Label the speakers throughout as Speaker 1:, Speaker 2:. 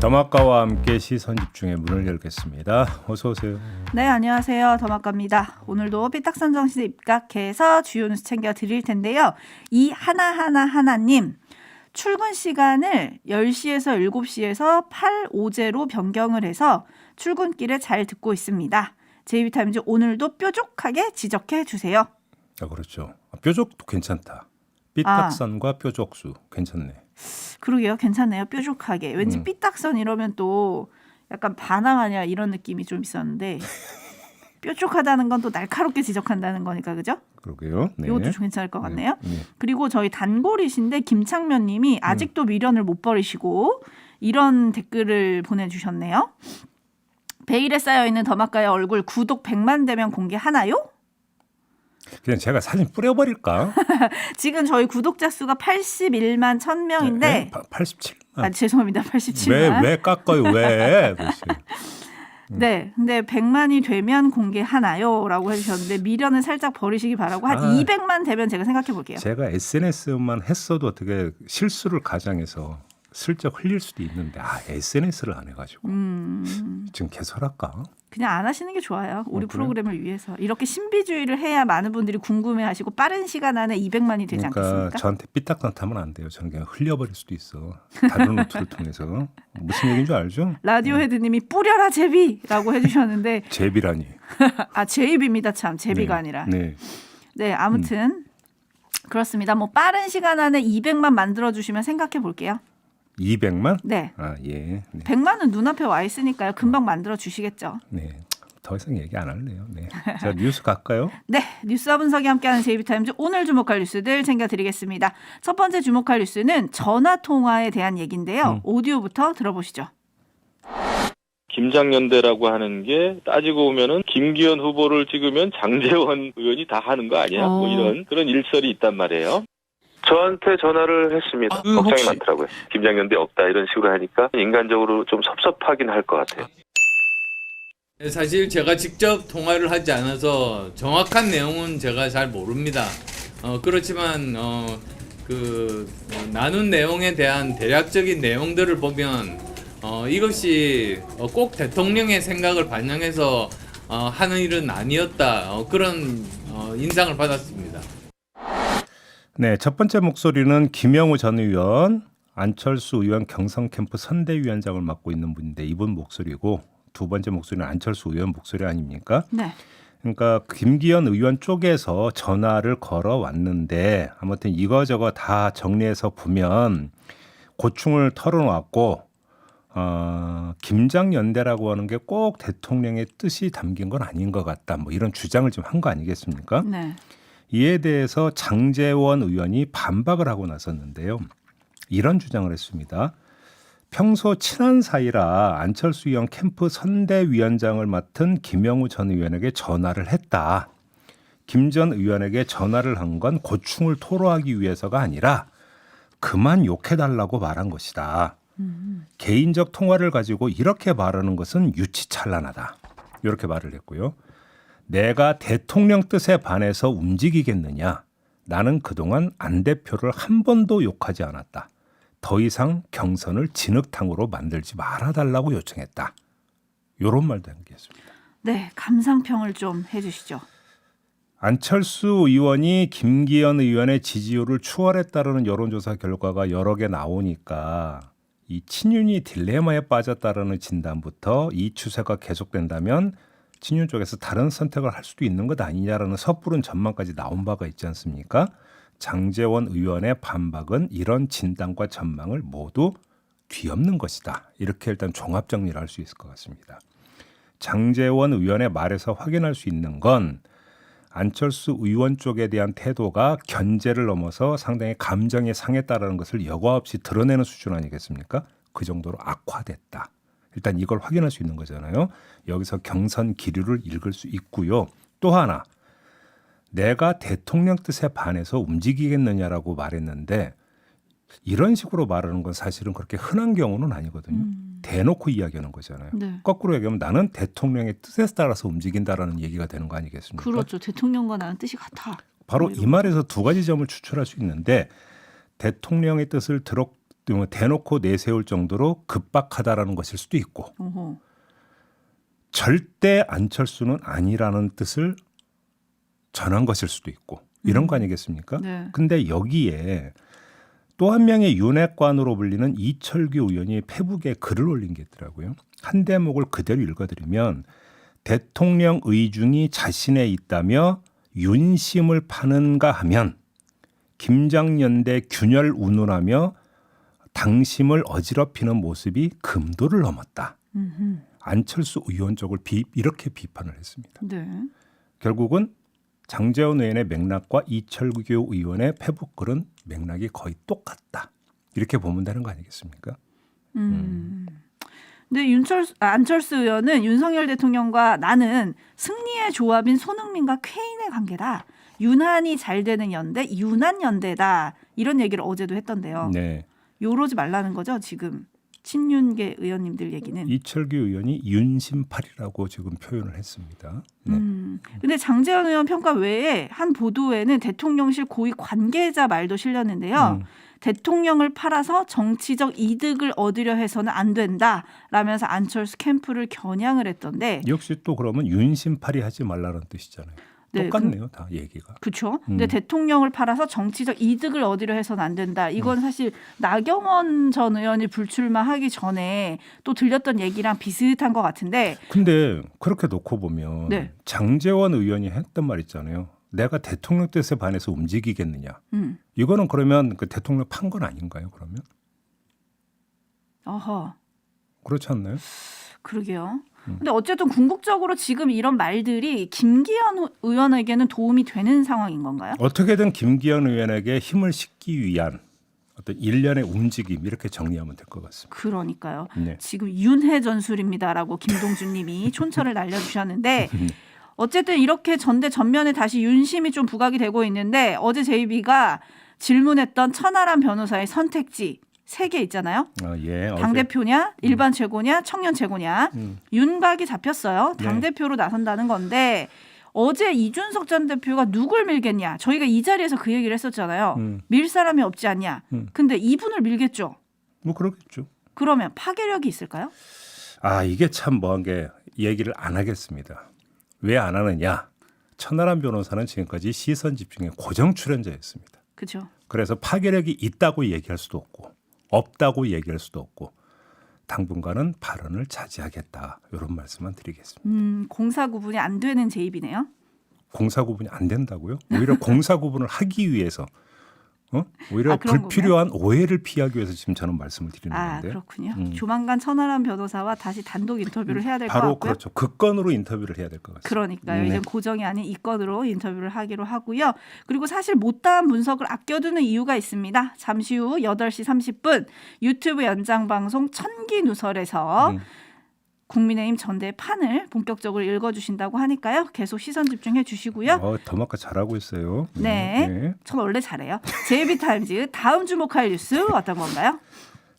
Speaker 1: 더마카와 함께 시선 집중의 문을 열겠습니다. 어서 오세요.
Speaker 2: 네, 안녕하세요. 더마카입니다. 오늘도 삐딱선 정신에 입각해서 주요 뉴스 챙겨 드릴 텐데요. 이 하나님 출근 시간을 10시에서 7시에서 8오제로 변경을 해서 출근길에 잘 듣고 있습니다. 제이비타임즈 오늘도 뾰족하게 지적해 주세요.
Speaker 1: 아, 그렇죠. 뾰족도 괜찮다. 삐딱선과 뾰족수 괜찮네.
Speaker 2: 그러게요. 괜찮네요. 뾰족하게. 왠지 삐딱선 이러면 또 약간 반항 아니야 이런 느낌이 좀 있었는데 뾰족하다는 건 또 날카롭게 지적한다는 거니까 그죠?
Speaker 1: 그러게요. 네.
Speaker 2: 이것도 좀 괜찮을 것 같네요.
Speaker 1: 네.
Speaker 2: 그리고 저희 단골이신데 김창면 님이 아직도 미련을 못 버리시고 이런 댓글을 보내주셨네요. 베일에 쌓여있는 더마카의 얼굴 구독 100만 되면 공개하나요?
Speaker 1: 그냥 제가 사진 뿌려버릴까?
Speaker 2: 지금 저희 구독자 수가 81만 1000명인데
Speaker 1: 네, 87만.
Speaker 2: 아, 죄송합니다. 87만.
Speaker 1: 왜 깎아요? 왜?
Speaker 2: 네, 근데 100만이 되면 공개하나요? 라고 해주셨는데 미련은 살짝 버리시기 바라고 한 200만 되면 제가 생각해 볼게요.
Speaker 1: 제가 SNS만 했어도 어떻게 실수를 가장해서 슬쩍 흘릴 수도 있는데 SNS를 안 해가지고 지금 개설할까?
Speaker 2: 그냥 안 하시는 게 좋아요. 우리
Speaker 1: 그래요?
Speaker 2: 프로그램을 위해서. 이렇게 신비주의를 해야 많은 분들이 궁금해하시고 빠른 시간 안에 200만이 되지
Speaker 1: 그러니까
Speaker 2: 않겠습니까?
Speaker 1: 저한테 삐딱선타면 안 돼요. 저는 그냥 흘려버릴 수도 있어. 다른 노트를 통해서. 무슨 얘기인 줄 알죠?
Speaker 2: 라디오 헤드님이 뿌려라 제비라고 해주셨는데
Speaker 1: 제비라니.
Speaker 2: 아 제입입니다 참 제비가
Speaker 1: 네.
Speaker 2: 아니라.
Speaker 1: 네.
Speaker 2: 네 아무튼 그렇습니다. 뭐 빠른 시간 안에 200만 만들어주시면 생각해 볼게요.
Speaker 1: 200만?
Speaker 2: 네.
Speaker 1: 아 예. 네.
Speaker 2: 100만은 눈앞에 와 있으니까요. 금방 만들어 주시겠죠.
Speaker 1: 네. 더 이상 얘기 안 할래요. 네. 자 뉴스 갈까요?
Speaker 2: 네, 뉴스와 분석이 함께하는 제이비타임즈 오늘 주목할 뉴스들 챙겨드리겠습니다. 첫 번째 주목할 뉴스는 전화 통화에 대한 얘기인데요. 오디오부터 들어보시죠.
Speaker 3: 김장연대라고 하는 게 따지고 보면은 김기현 후보를 찍으면 장제원 의원이 다 하는 거 아니야? 뭐 이런 그런 일설이 있단 말이에요. 저한테 전화를 했습니다. 걱정이 많더라고요. 김장연대 없다 이런 식으로 하니까 인간적으로 좀 섭섭하긴 할 것 같아요.
Speaker 4: 사실 제가 직접 통화를 하지 않아서 정확한 내용은 제가 잘 모릅니다. 그렇지만 나눈 내용에 대한 대략적인 내용들을 보면 이것이 꼭 대통령의 생각을 반영해서 하는 일은 아니었다. 그런 인상을 받았습니다.
Speaker 1: 네, 첫 번째 목소리는 김영우 전 의원, 안철수 의원 경선 캠프 선대위원장을 맡고 있는 분인데 이분 목소리고 두 번째 목소리는 안철수 의원 목소리 아닙니까?
Speaker 2: 네.
Speaker 1: 그러니까 김기현 의원 쪽에서 전화를 걸어왔는데 아무튼 이거저거 다 정리해서 보면 고충을 털어놓았고 김장연대라고 하는 게 꼭 대통령의 뜻이 담긴 건 아닌 것 같다. 뭐 이런 주장을 좀 한 거 아니겠습니까?
Speaker 2: 네.
Speaker 1: 이에 대해서 장제원 의원이 반박을 하고 나섰는데요. 이런 주장을 했습니다. 평소 친한 사이라 안철수 의원 캠프 선대위원장을 맡은 김영우 전 의원에게 전화를 했다. 김 전 의원에게 전화를 한 건 고충을 토로하기 위해서가 아니라 그만 욕해달라고 말한 것이다. 개인적 통화를 가지고 이렇게 말하는 것은 유치찬란하다. 이렇게 말을 했고요. 내가 대통령 뜻에 반해서 움직이겠느냐. 나는 그동안 안 대표를 한 번도 욕하지 않았다. 더 이상 경선을 진흙탕으로 만들지 말아달라고 요청했다. 이런 말도 남겼습니다.
Speaker 2: 네, 감상평을 좀 해주시죠.
Speaker 1: 안철수 의원이 김기현 의원의 지지율을 추월했다는 여론조사 결과가 여러 개 나오니까 이 친윤이 딜레마에 빠졌다는 진단부터 이 추세가 계속된다면 친윤 쪽에서 다른 선택을 할 수도 있는 것 아니냐라는 섣부른 전망까지 나온 바가 있지 않습니까? 장제원 의원의 반박은 이런 진단과 전망을 모두 뒤엎는 것이다. 이렇게 일단 종합 정리를 할 수 있을 것 같습니다. 장제원 의원의 말에서 확인할 수 있는 건 안철수 의원 쪽에 대한 태도가 견제를 넘어서 상당히 감정이 상했다라는 것을 여과 없이 드러내는 수준 아니겠습니까? 그 정도로 악화됐다. 일단 이걸 확인할 수 있는 거잖아요. 여기서 경선 기류를 읽을 수 있고요. 또 하나, 내가 대통령 뜻에 반해서 움직이겠느냐라고 말했는데 이런 식으로 말하는 건 사실은 그렇게 흔한 경우는 아니거든요. 대놓고 이야기하는 거잖아요.
Speaker 2: 네.
Speaker 1: 거꾸로 얘기하면 나는 대통령의 뜻에 따라서 움직인다라는 얘기가 되는 거 아니겠습니까?
Speaker 2: 그렇죠. 대통령과 나는 뜻이 같아.
Speaker 1: 바로 이 말에서 두 가지 점을 추출할 수 있는데 대통령의 뜻을 또 대놓고 내세울 정도로 급박하다라는 것일 수도 있고
Speaker 2: 오호.
Speaker 1: 절대 안철수는 아니라는 뜻을 전한 것일 수도 있고 이런 거 아니겠습니까?
Speaker 2: 네.
Speaker 1: 근데 여기에 또 한 명의 윤핵관으로 불리는 이철규 의원이 페북에 글을 올린 게 있더라고요. 한 대목을 그대로 읽어드리면 대통령 의중이 자신에 있다며 윤심을 파는가 하면 김장연대 균열 운운하며 당심을 어지럽히는 모습이 금도를 넘었다.
Speaker 2: 음흠.
Speaker 1: 안철수 의원 쪽을 이렇게 비판을 했습니다.
Speaker 2: 네.
Speaker 1: 결국은 장제원 의원의 맥락과 이철규 의원의 페북 글은 맥락이 거의 똑같다. 이렇게 보면 되는 거 아니겠습니까?
Speaker 2: 근데 안철수 의원은 윤석열 대통령과 나는 승리의 조합인 손흥민과 케인의 관계다. 유난히 잘 되는 연대, 유난연대다. 이런 얘기를 어제도 했던데요.
Speaker 1: 네.
Speaker 2: 요러지 말라는 거죠, 지금. 친윤계 의원님들 얘기는.
Speaker 1: 이철규 의원이 윤심팔이라고 지금 표현을 했습니다. 네.
Speaker 2: 근데 장제원 의원 평가 외에 한 보도에는 대통령실 고위 관계자 말도 실렸는데요. 대통령을 팔아서 정치적 이득을 얻으려 해서는 안 된다라면서 안철수 캠프를 겨냥을 했던데.
Speaker 1: 역시 또 그러면 윤심팔이 하지 말라는 뜻이잖아요.
Speaker 2: 네,
Speaker 1: 똑같네요, 다 얘기가.
Speaker 2: 그렇죠. 근데 대통령을 팔아서 정치적 이득을 얻으려 해서는 안 된다. 이건 사실 나경원 전 의원이 불출마하기 전에 또 들렸던 얘기랑 비슷한 것 같은데.
Speaker 1: 근데 그렇게 놓고 보면
Speaker 2: 네.
Speaker 1: 장제원 의원이 했던 말 있잖아요. 내가 대통령 뜻에 반해서 움직이겠느냐.
Speaker 2: 음.
Speaker 1: 이거는 그러면 그 대통령 판 건 아닌가요? 그러면
Speaker 2: 어허.
Speaker 1: 그렇지 않나요?
Speaker 2: 그러게요. 근데 어쨌든 궁극적으로 지금 이런 말들이 김기현 의원에게는 도움이 되는 상황인 건가요?
Speaker 1: 어떻게든 김기현 의원에게 힘을 싣기 위한 어떤 일련의 움직임 이렇게 정리하면 될 것 같습니다.
Speaker 2: 그러니까요.
Speaker 1: 네.
Speaker 2: 지금 윤회 전술입니다라고 김동준 님이 촌철을 날려주셨는데 어쨌든 이렇게 전대 전면에 다시 윤심이 좀 부각이 되고 있는데 어제 JB가 질문했던 천하람 변호사의 선택지 3개 있잖아요.
Speaker 1: 아, 예.
Speaker 2: 당대표냐 일반 최고냐 청년 최고냐 윤곽이 잡혔어요.
Speaker 1: 네.
Speaker 2: 당대표로 나선다는 건데 어제 이준석 전 대표가 누굴 밀겠냐. 저희가 이 자리에서 그 얘기를 했었잖아요. 밀 사람이 없지 않냐. 근데 이분을 밀겠죠.
Speaker 1: 뭐 그렇겠죠.
Speaker 2: 그러면 파괴력이 있을까요?
Speaker 1: 아, 이게 참 뭐한 게 얘기를 안 하겠습니다. 왜 안 하느냐? 천하람 변호사는 지금까지 시선 집중의 고정 출연자였습니다.
Speaker 2: 그렇죠.
Speaker 1: 그래서 파괴력이 있다고 얘기할 수도 없고 없다고 얘기할 수도 없고 당분간은 발언을 자제하겠다. 이런 말씀만 드리겠습니다.
Speaker 2: 공사 구분이 안 되는 제입이네요.
Speaker 1: 공사 구분이 안 된다고요? 오히려 공사 구분을 하기 위해서 오히려
Speaker 2: 그런
Speaker 1: 불필요한 오해를 피하기 위해서 지금 저는 말씀을 드리는
Speaker 2: 아,
Speaker 1: 건데.
Speaker 2: 그렇군요. 조만간 천하람 변호사와 다시 단독 인터뷰를 해야 될 것
Speaker 1: 바로
Speaker 2: 같고요.
Speaker 1: 그렇죠. 그 건으로 인터뷰를 해야 될 것 같습니다.
Speaker 2: 그러니까요.
Speaker 1: 네.
Speaker 2: 이제 고정이 아닌 이 건으로 인터뷰를 하기로 하고요. 그리고 사실 못다한 분석을 아껴두는 이유가 있습니다. 잠시 후 8시 30분 유튜브 연장방송 천기누설에서 국민의힘 전대 판을 본격적으로 읽어주신다고 하니까요. 계속 시선 집중해 주시고요.
Speaker 1: 더마카 잘하고 있어요.
Speaker 2: 네. 전 원래 잘해요. JB타임즈 다음 주목할 뉴스 어떤 건가요?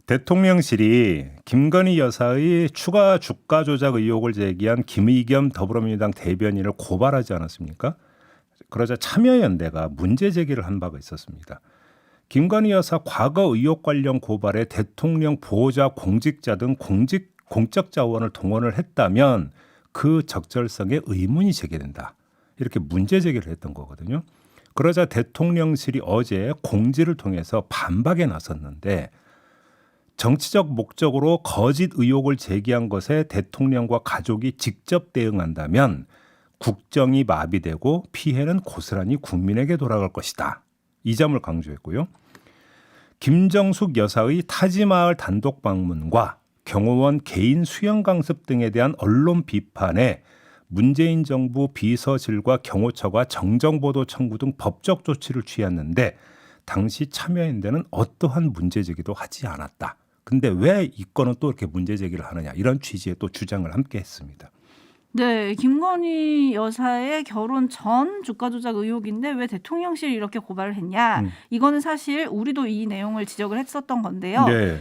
Speaker 1: 대통령실이 김건희 여사의 추가 주가 조작 의혹을 제기한 김의겸 더불어민주당 대변인을 고발하지 않았습니까? 그러자 참여연대가 문제 제기를 한 바가 있었습니다. 김건희 여사 과거 의혹 관련 고발에 대통령 보호자 공직자 등 공적 자원을 동원을 했다면 그 적절성에 의문이 제기된다. 이렇게 문제 제기를 했던 거거든요. 그러자 대통령실이 어제 공지를 통해서 반박에 나섰는데 정치적 목적으로 거짓 의혹을 제기한 것에 대통령과 가족이 직접 대응한다면 국정이 마비되고 피해는 고스란히 국민에게 돌아갈 것이다. 이 점을 강조했고요. 김정숙 여사의 타지마을 단독 방문과 경호원 개인 수영 강습 등에 대한 언론 비판에 문재인 정부 비서실과 경호처가 정정보도 청구 등 법적 조치를 취했는데 당시 참여연대는 어떠한 문제 제기도 하지 않았다. 근데 왜 이 건은 또 이렇게 문제 제기를 하느냐 이런 취지의 또 주장을 함께 했습니다.
Speaker 2: 네, 김건희 여사의 결혼 전 주가 조작 의혹인데 왜 대통령실이 이렇게 고발을 했냐? 이거는 사실 우리도 이 내용을 지적을 했었던 건데요.
Speaker 1: 네.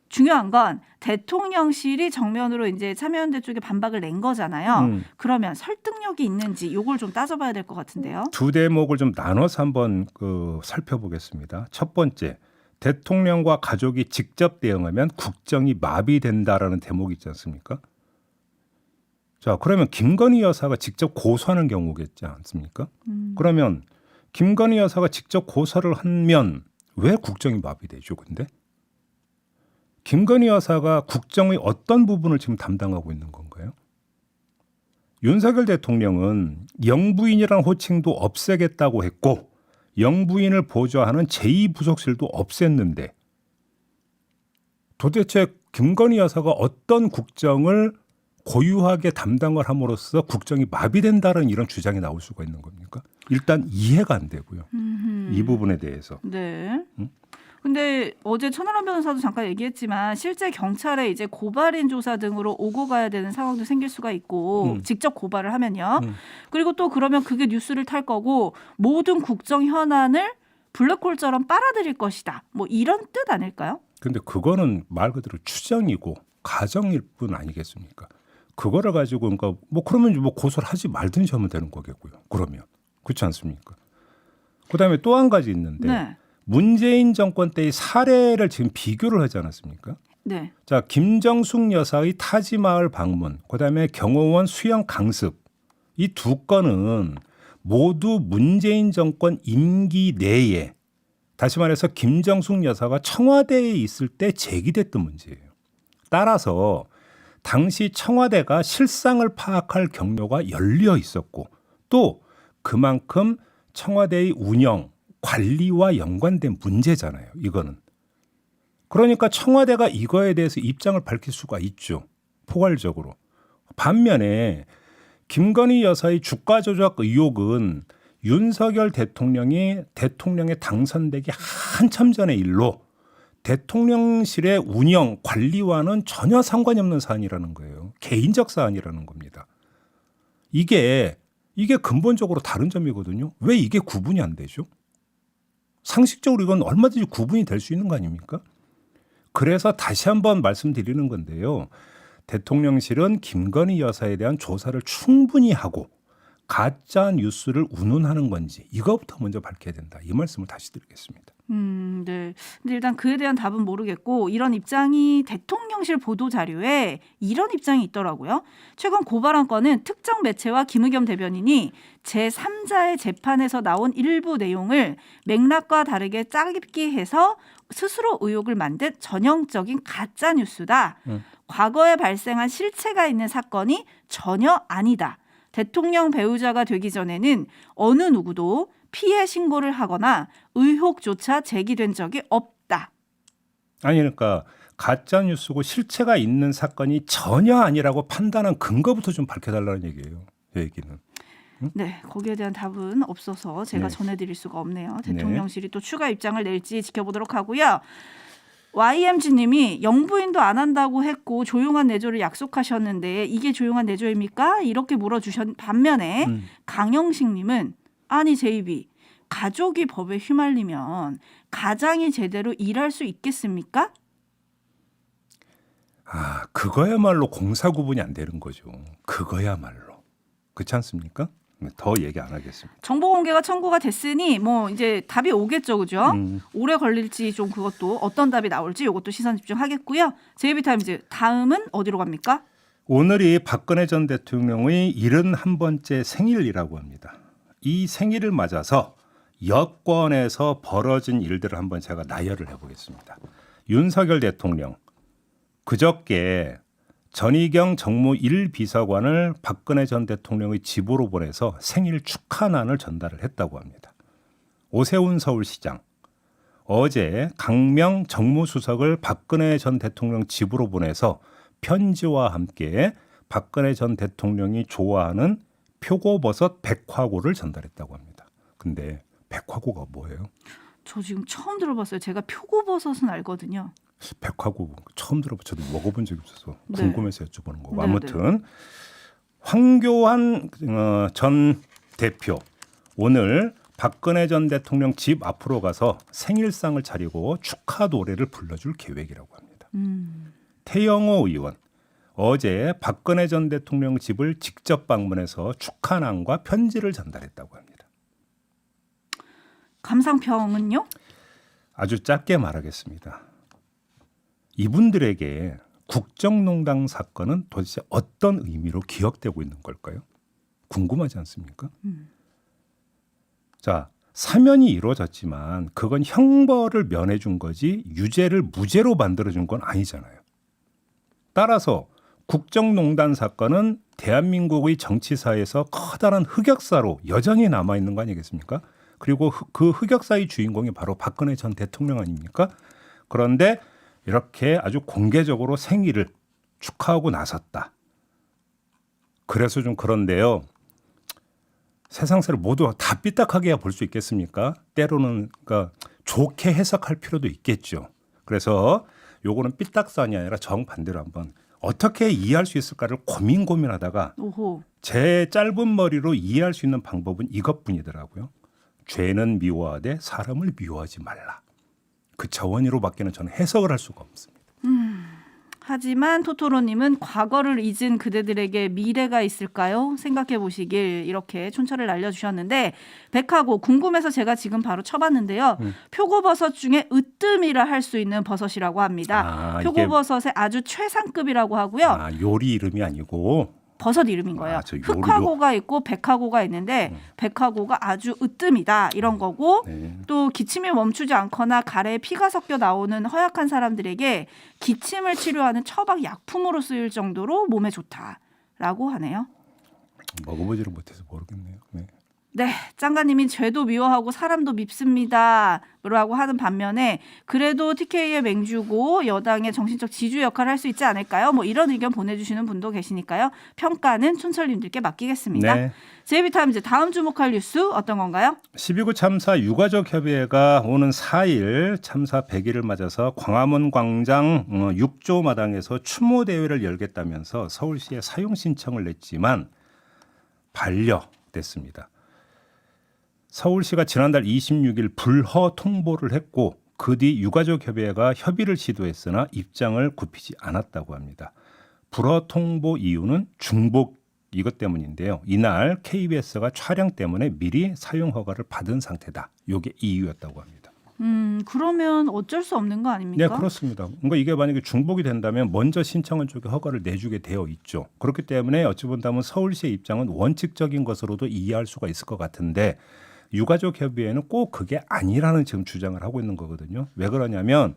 Speaker 2: 중요한 건 대통령실이 정면으로 이제 참여연대 쪽에 반박을 낸 거잖아요. 그러면 설득력이 있는지 이걸 좀 따져봐야 될 것 같은데요.
Speaker 1: 두 대목을 좀 나눠서 한번 살펴보겠습니다. 첫 번째, 대통령과 가족이 직접 대응하면 국정이 마비된다라는 대목이 있지 않습니까? 자, 그러면 김건희 여사가 직접 고소하는 경우겠지 않습니까? 그러면 김건희 여사가 직접 고소를 하면 왜 국정이 마비되죠? 근데 김건희 여사가 국정의 어떤 부분을 지금 담당하고 있는 건가요? 윤석열 대통령은 영부인이라는 호칭도 없애겠다고 했고 영부인을 보좌하는 제2부속실도 없앴는데 도대체 김건희 여사가 어떤 국정을 고유하게 담당을 함으로써 국정이 마비된다는 이런 주장이 나올 수가 있는 겁니까? 일단 이해가 안 되고요. 이 부분에 대해서.
Speaker 2: 네. 근데 어제 천하람 변호사도 잠깐 얘기했지만 실제 경찰에 이제 고발인 조사 등으로 오고 가야 되는 상황도 생길 수가 있고 직접 고발을 하면요. 그리고 또 그러면 그게 뉴스를 탈 거고 모든 국정 현안을 블랙홀처럼 빨아들일 것이다. 뭐 이런 뜻 아닐까요?
Speaker 1: 근데 그거는 말 그대로 추정이고 가정일 뿐 아니겠습니까? 그거를 가지고 그러니까 뭐 그러면 뭐 고소를 하지 말든지 하면 되는 거겠고요. 그러면 그렇지 않습니까? 그다음에 또 한 가지 있는데
Speaker 2: 네.
Speaker 1: 문재인 정권 때의 사례를 지금 비교를 하지 않았습니까?
Speaker 2: 네.
Speaker 1: 자, 김정숙 여사의 타지마을 방문, 그다음에 경호원 수영 강습 이 두 건은 모두 문재인 정권 임기 내에 다시 말해서 김정숙 여사가 청와대에 있을 때 제기됐던 문제예요. 따라서 당시 청와대가 실상을 파악할 경로가 열려 있었고 또 그만큼 청와대의 운영, 관리와 연관된 문제잖아요. 이거는. 그러니까 청와대가 이거에 대해서 입장을 밝힐 수가 있죠. 포괄적으로. 반면에 김건희 여사의 주가 조작 의혹은 윤석열 대통령이 대통령에 당선되기 한참 전의 일로 대통령실의 운영, 관리와는 전혀 상관이 없는 사안이라는 거예요. 개인적 사안이라는 겁니다. 이게 근본적으로 다른 점이거든요. 왜 이게 구분이 안 되죠? 상식적으로 이건 얼마든지 구분이 될 수 있는 거 아닙니까? 그래서 다시 한번 말씀드리는 건데요. 대통령실은 김건희 여사에 대한 조사를 충분히 하고 가짜 뉴스를 운운하는 건지 이거부터 먼저 밝혀야 된다. 이 말씀을 다시 드리겠습니다.
Speaker 2: 네. 근데 일단 그에 대한 답은 모르겠고 이런 입장이 대통령실 보도 자료에 이런 입장이 있더라고요. 최근 고발한 건은 특정 매체와 김의겸 대변인이 제3자의 재판에서 나온 일부 내용을 맥락과 다르게 짜깁기 해서 스스로 의혹을 만든 전형적인 가짜 뉴스다. 과거에 발생한 실체가 있는 사건이 전혀 아니다. 대통령 배우자가 되기 전에는 어느 누구도 피해 신고를 하거나 의혹조차 제기된 적이 없다.
Speaker 1: 아니 그러니까 가짜 뉴스고 실체가 있는 사건이 전혀 아니라고 판단한 근거부터 좀 밝혀달라는 얘기예요. 이 얘기는.
Speaker 2: 네, 거기에 대한 답은 없어서 제가
Speaker 1: 네.
Speaker 2: 전해드릴 수가 없네요. 대통령실이 또 추가 입장을 낼지 지켜보도록 하고요. YMG님이 영부인도 안 한다고 했고 조용한 내조를 약속하셨는데 이게 조용한 내조입니까? 이렇게 물어주셨 반면에 강영식님은 아니 제이비 가족이 법에 휘말리면 가장이 제대로 일할 수 있겠습니까?
Speaker 1: 아, 그거야말로 공사 구분이 안 되는 거죠. 그거야말로. 그렇지 않습니까? 더 얘기 안 하겠습니다.
Speaker 2: 정보 공개가 청구가 됐으니 뭐 이제 답이 오겠죠, 그죠? 오래 걸릴지 좀 그것도 어떤 답이 나올지 이것도 시선 집중하겠고요. 제이비타임즈 다음은 어디로 갑니까?
Speaker 1: 오늘이 박근혜 전 대통령의 71번째 생일이라고 합니다. 이 생일을 맞아서 여권에서 벌어진 일들을 한번 제가 나열을 해보겠습니다. 윤석열 대통령 그저께 전희경 정무 1비서관을 박근혜 전 대통령의 집으로 보내서 생일 축하난을 전달을 했다고 합니다. 오세훈 서울시장 어제 강명 정무수석을 박근혜 전 대통령 집으로 보내서 편지와 함께 박근혜 전 대통령이 좋아하는 표고버섯 100화고를 전달했다고 합니다. 근데 100화고가 뭐예요?
Speaker 2: 저 지금 처음 들어봤어요. 제가 표고버섯은 알거든요.
Speaker 1: 100화고 처음 들어봐. 저도 먹어본 적이 없어서
Speaker 2: 네.
Speaker 1: 궁금해서 여쭤보는 거고.
Speaker 2: 네,
Speaker 1: 아무튼 황교안 전 대표 오늘 박근혜 전 대통령 집 앞으로 가서 생일상을 차리고 축하 노래를 불러줄 계획이라고 합니다. 태영호 의원 어제 박근혜 전 대통령 집을 직접 방문해서 축하난과 편지를 전달했다고 합니다.
Speaker 2: 감상평은요?
Speaker 1: 아주 짧게 말하겠습니다. 이분들에게 국정농단 사건은 도대체 어떤 의미로 기억되고 있는 걸까요? 궁금하지 않습니까? 자, 사면이 이루어졌지만 그건 형벌을 면해준 거지 유죄를 무죄로 만들어준 건 아니잖아요. 따라서 국정농단 사건은 대한민국의 정치사에서 커다란 흑역사로 여전히 남아있는 거 아니겠습니까? 그리고 그 흑역사의 주인공이 바로 박근혜 전 대통령 아닙니까? 그런데 이렇게 아주 공개적으로 생일을 축하하고 나섰다. 그래서 좀 그런데요. 세상사를 모두 다 삐딱하게 볼 수 있겠습니까? 때로는 그러니까 좋게 해석할 필요도 있겠죠. 그래서 요거는 삐딱선이 아니라 정반대로 한번 어떻게 이해할 수 있을까를 고민하다가
Speaker 2: 오호.
Speaker 1: 제 짧은 머리로 이해할 수 있는 방법은 이것뿐이더라고요. 죄는 미워하되 사람을 미워하지 말라. 그 저원이로밖에는 저는 해석을 할 수가 없습니다.
Speaker 2: 하지만 토토로님은 과거를 잊은 그대들에게 미래가 있을까요? 생각해 보시길 이렇게 촌철을 날려주셨는데 백하고 궁금해서 제가 지금 바로 쳐봤는데요. 표고버섯 중에 으뜸이라 할 수 있는 버섯이라고 합니다. 표고버섯의 아주 최상급이라고 하고요.
Speaker 1: 요리 이름이 아니고
Speaker 2: 버섯 이름인 거예요.
Speaker 1: 저
Speaker 2: 흑화고가 있고 백화고가 있는데 백화고가 아주 으뜸이다 이런 거고 또 기침이 멈추지 않거나 가래에 피가 섞여 나오는 허약한 사람들에게 기침을 치료하는 처방 약품으로 쓰일 정도로 몸에 좋다라고 하네요.
Speaker 1: 먹어보지를 못해서 모르겠네요. 네.
Speaker 2: 네, 짱가님이 죄도 미워하고 사람도 밉습니다. 라고 하는 반면에 그래도 TK의 맹주고 여당의 정신적 지주 역할을 할 수 있지 않을까요? 뭐 이런 의견 보내주시는 분도 계시니까요. 평가는 촌철님들께 맡기겠습니다.
Speaker 1: 네.
Speaker 2: 제이비타임즈 다음 주목할 뉴스 어떤 건가요?
Speaker 1: 12구 참사 유가족 협의회가 오는 4일 참사 100일을 맞아서 광화문 광장 6조 마당에서 추모 대회를 열겠다면서 서울시에 사용 신청을 냈지만 반려됐습니다. 서울시가 지난달 26일 불허 통보를 했고 그 뒤 유가족협의회가 협의를 시도했으나 입장을 굽히지 않았다고 합니다. 불허 통보 이유는 중복 이것 때문인데요. 이날 KBS가 촬영 때문에 미리 사용 허가를 받은 상태다. 이게 이유였다고 합니다.
Speaker 2: 그러면 어쩔 수 없는 거 아닙니까?
Speaker 1: 네, 그렇습니다. 그러니까 이게 만약에 중복이 된다면 먼저 신청한 쪽에 허가를 내주게 되어 있죠. 그렇기 때문에 어찌 본다면 서울시의 입장은 원칙적인 것으로도 이해할 수가 있을 것 같은데 유가족 협의회는 꼭 그게 아니라는 지금 주장을 하고 있는 거거든요. 왜 그러냐면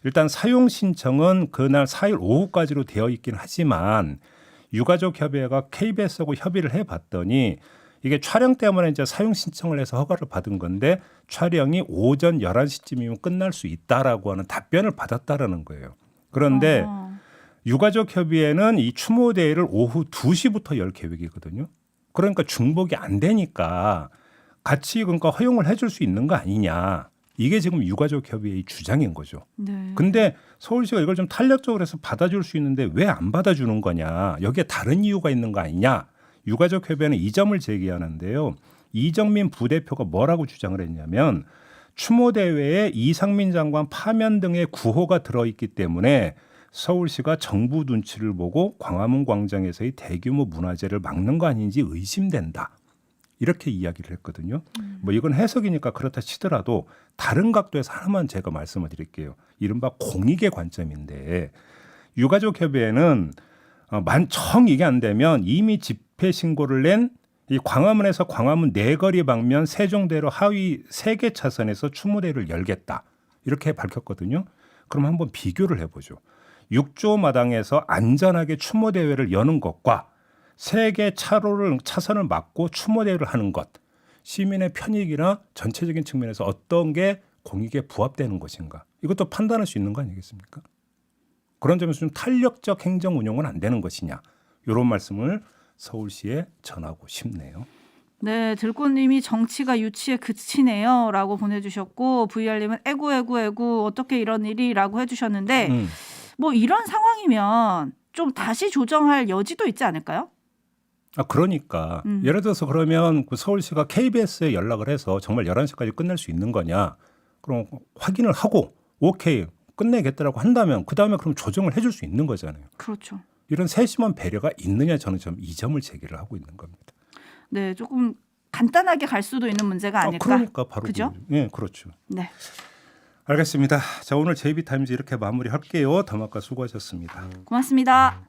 Speaker 1: 일단 사용 신청은 그날 4일 오후까지로 되어 있긴 하지만 유가족 협의회가 KBS하고 협의를 해봤더니 이게 촬영 때문에 이제 사용 신청을 해서 허가를 받은 건데 촬영이 오전 11시쯤이면 끝날 수 있다라고 하는 답변을 받았다라는 거예요. 그런데 유가족 협의회는 이 추모 대회를 오후 2시부터 열 계획이거든요. 그러니까 중복이 안 되니까 같이 그러니까 허용을 해줄 수 있는 거 아니냐. 이게 지금 유가족 협의회의 주장인 거죠.
Speaker 2: 네.
Speaker 1: 근데 서울시가 이걸 좀 탄력적으로 해서 받아줄 수 있는데 왜 안 받아주는 거냐. 여기에 다른 이유가 있는 거 아니냐. 유가족 협의회는 이 점을 제기하는데요. 이정민 부대표가 뭐라고 주장을 했냐면 추모 대회에 이상민 장관 파면 등의 구호가 들어있기 때문에 서울시가 정부 눈치를 보고 광화문 광장에서의 대규모 문화재를 막는 거 아닌지 의심된다. 이렇게 이야기를 했거든요. 뭐 이건 해석이니까 그렇다 치더라도 다른 각도에서 하나만 제가 말씀을 드릴게요. 이른바 공익의 관점인데 유가족 협의회는 정 이게 안 되면 이미 집회 신고를 낸 이 광화문에서 광화문 내거리 방면 세종대로 하위 3개 차선에서 추모대회를 열겠다. 이렇게 밝혔거든요. 그럼 한번 비교를 해보죠. 6조 마당에서 안전하게 추모대회를 여는 것과 3개 차선을 막고 추모대회를 하는 것. 시민의 편익이나 전체적인 측면에서 어떤 게 공익에 부합되는 것인가. 이것도 판단할 수 있는 거 아니겠습니까? 그런 점에서 좀 탄력적 행정 운영은 안 되는 것이냐. 이런 말씀을 서울시에 전하고 싶네요.
Speaker 2: 네, 들꽃님이 정치가 유치에 그치네요 라고 보내주셨고 VR님은 에구 어떻게 이런 일이 라고 해주셨는데 뭐 이런 상황이면 좀 다시 조정할 여지도 있지 않을까요?
Speaker 1: 그러니까 예를 들어서 그러면 그 서울시가 KBS에 연락을 해서 정말 11시까지 끝낼 수 있는 거냐. 그럼 확인을 하고 오케이 끝내겠다라고 한다면 그다음에 그럼 조정을 해줄 수 있는 거잖아요.
Speaker 2: 그렇죠. 이런
Speaker 1: 이런 세심한 배려가 있느냐 저는 이 점을 제기를 하고 있는 겁니다.
Speaker 2: 네, 조금 간단하게 갈 수도 있는 문제가 아닐까.
Speaker 1: 그러니까 바로
Speaker 2: 그죠?
Speaker 1: 네, 그렇죠.
Speaker 2: 네.
Speaker 1: 알겠습니다. 자, 오늘 JB타임즈 이렇게 마무리할게요. 더마카 수고하셨습니다.
Speaker 2: 고맙습니다.